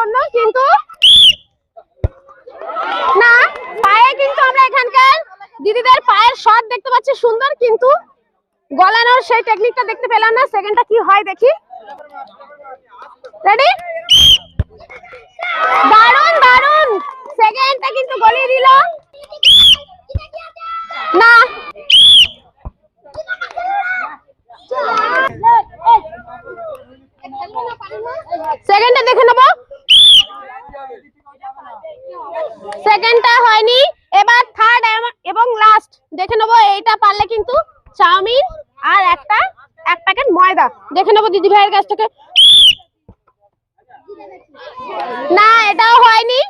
জন্য, কিন্তু না, পায়ে কিন্তু আমরা এখানকার দিদিদের পায়ের শট দেখতে পাচ্ছি সুন্দর, কিন্তু গলানোর সেই টেকনিকটা দেখতে পেলাম না। সেকেন্ডটা কি হয় দেখি। রেডি, দারুন দারুন, সেকেন্ডটা কিন্তু গলিয়ে দিল না। সেকেন্ডটা দেখে নেবো, সেকেন্ডটা হয়নি। এবার থার্ড এবং লাস্ট দেখে নেবো। এইটা পারলে কিন্তু চাউমিন আর এক প্যাকেট ময়দা দেখে নেবো দিদি ভাইয়ের কাছ থেকে। না, এটাও হয়নি।